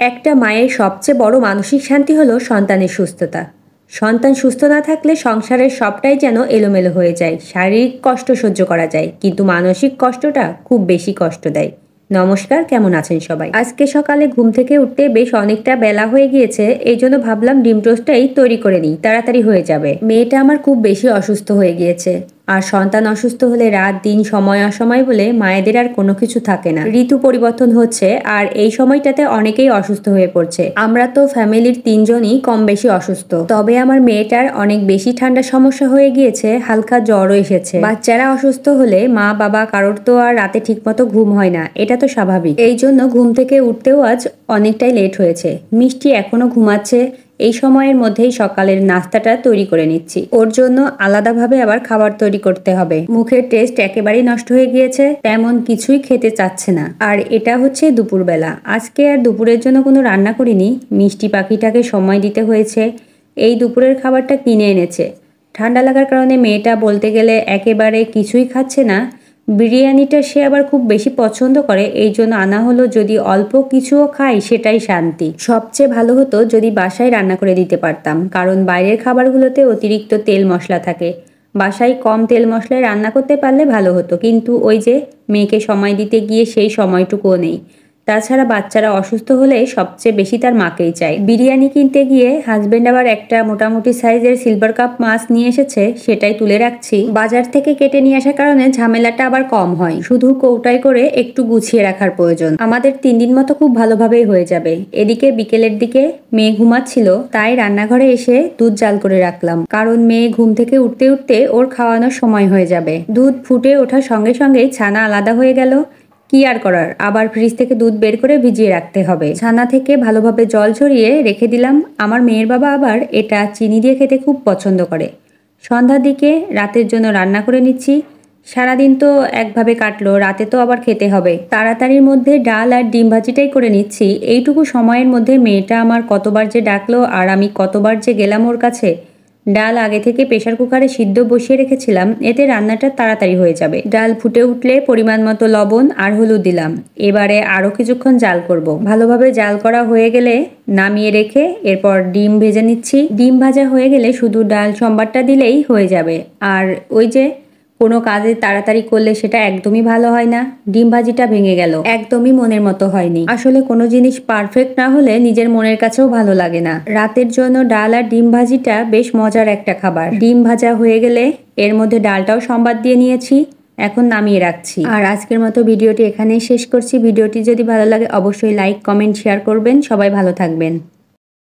একটা মায়ের সবচেয়ে বড় মানসিক শান্তি হলো সন্তানের সুস্থতা। সন্তান সুস্থ না থাকলে সংসারের সবটাই যেন এলোমেলো হয়ে যায়। শারীরিক কষ্ট সহ্য করা যায়, কিন্তু মানসিক কষ্টটা খুব বেশি কষ্ট দেয়। নমস্কার, কেমন আছেন সবাই? আজকে সকালে ঘুম থেকে উঠতে বেশ অনেকটা বেলা হয়ে গিয়েছে, এই জন্য ভাবলাম ডিম টোস্টটাই তৈরি করে নিই, তাড়াতাড়ি হয়ে যাবে। মেয়েটা আমার খুব বেশি অসুস্থ হয়ে গিয়েছে, আর সন্তান অসুস্থ হলে রাত দিন সময় অসময় বলে মায়েদের আর কোনো কিছু থাকে না। ঋতু পরিবর্তন হচ্ছে, আর এই সময়টাতে অনেকেই অসুস্থ হয়ে পড়ছে। আমরা তো ফ্যামিলির 3 জনই কম বেশি অসুস্থ, তবে আমার মেয়েটার অনেক বেশি ঠান্ডা সমস্যা হয়ে গিয়েছে, হালকা জ্বরও এসেছে। বাচ্চারা অসুস্থ হলে মা বাবা কারোর তো আর রাতে ঠিকমতো ঘুম হয় না, এটা তো স্বাভাবিক। এই জন্য ঘুম থেকে উঠতেও আজ অনেকটাই লেট হয়েছে। মিষ্টি এখনো ঘুমাচ্ছে। এই সময়ের মধ্যেই সকালের নাস্তাটা তৈরি করে নিচ্ছি। ওর জন্য আলাদাভাবে আবার খাবার তৈরি করতে হবে। মুখের টেস্ট একেবারেই নষ্ট হয়ে গিয়েছে, তেমন কিছুই খেতে চাচ্ছে না। আর এটা হচ্ছে দুপুরবেলা। আজকে আর দুপুরের জন্য কোনো রান্না করিনি, মিষ্টি পাখিটাকে সময় দিতে হয়েছে। এই দুপুরের খাবারটা কিনে এনেছে। ঠান্ডা লাগার কারণে মেয়েটা বলতে গেলে একেবারে কিছুই খাচ্ছে না। বিরিয়ানিটা সে আবার খুব বেশি পছন্দ করে, এই জন্য আনা হলো। যদি অল্প কিছুও খাই সেটাই শান্তি। সবচেয়ে ভালো হতো যদি বাসায় রান্না করে দিতে পারতাম, কারণ বাইরের খাবারগুলোতে অতিরিক্ত তেল মশলা থাকে। বাসায় কম তেল মশলায় রান্না করতে পারলে ভালো হতো, কিন্তু ওই যে মেয়েকে সময় দিতে গিয়ে সেই সময়টুকুও নেই। তাছাড়া বাচ্চারা অসুস্থ হলে সবচেয়ে বেশি তার মাকেই চাই। বিরিয়ানি কিনতে গিয়ে হাজবেন্ড আবার একটা মোটামুটি সাইজের সিলভার কাপ মাছ নিয়ে এসেছে, সেটাই তুলে রাখছি। বাজার থেকে কেটে নিয়ে আসার কারণে ঝামেলাটা আবার কম হয়, শুধু কৌটায় করে একটু গুছিয়ে রাখার প্রয়োজন। আমাদের 3 দিন মতো খুব ভালোভাবেই হয়ে যাবে। এদিকে বিকেলের দিকে মেয়ে ঘুমাচ্ছিল, তাই রান্নাঘরে এসে দুধ জাল করে রাখলাম, কারণ মেয়ে ঘুম থেকে উঠতে উঠতে ওর খাওয়ানোর সময় হয়ে যাবে। দুধ ফুটে ওঠার সঙ্গে সঙ্গেই ছানা আলাদা হয়ে গেল। কি আর করার, আবার ফ্রিজ থেকে দুধ বের করে ভিজিয়ে রাখতে হবে। ছানা থেকে ভালোভাবে জল ঝরিয়ে রেখে দিলাম। আমার মেয়ের বাবা আবার এটা চিনি দিয়ে খেতে খুব পছন্দ করে। সন্ধ্যার দিকে রাতের জন্য রান্না করে নিচ্ছি। সারাদিন তো একভাবে কাটলো, রাতে তো আবার খেতে হবে। তাড়াতাড়ির মধ্যে ডাল আর ডিম ভাজিটাই করে নিচ্ছি। এইটুকু সময়ের মধ্যে মেয়েটা আমার কতবার যে ডাকলো, আর আমি কতবার যে গেলাম ওর কাছে। ডাল আগে থেকে প্রেসার কুকারে সিদ্ধ বসিয়ে রেখেছিলাম, এতে রান্নাটা তাড়াতাড়ি হয়ে যাবে। ডাল ফুটে উঠলে পরিমাণ মতো লবণ আর হলুদ দিলাম। এবারে আরও কিছুক্ষণ জাল করব। ভালোভাবে জাল করা হয়ে গেলে নামিয়ে রেখে এরপর ডিম ভেজে নিচ্ছি। ডিম ভাজা হয়ে গেলে শুধু ডাল সম্বারটা দিলেই হয়ে যাবে। আর ওই যে কোনো কাজে তাড়াতাড়ি করলে সেটা একদমই ভালো হয় না। ডিম ভাজিটা ভেঙে গেল, একদমই মনের মতো হয়নি। আসলে কোনো জিনিস পারফেক্ট না হলে নিজের মনের কাছেও ভালো লাগে না। রাতের জন্য ডাল আর ডিম ভাজিটা বেশ মজার একটা খাবার। ডিম ভাজা হয়ে গেলে এর মধ্যে ডালটাও সম্বাদ দিয়ে নিয়েছি, এখন নামিয়ে রাখছি। আর আজকের মতো ভিডিওটি এখানেই শেষ করছি। ভিডিওটি যদি ভালো লাগে অবশ্যই লাইক, কমেন্ট, শেয়ার করবেন। সবাই ভালো থাকবেন।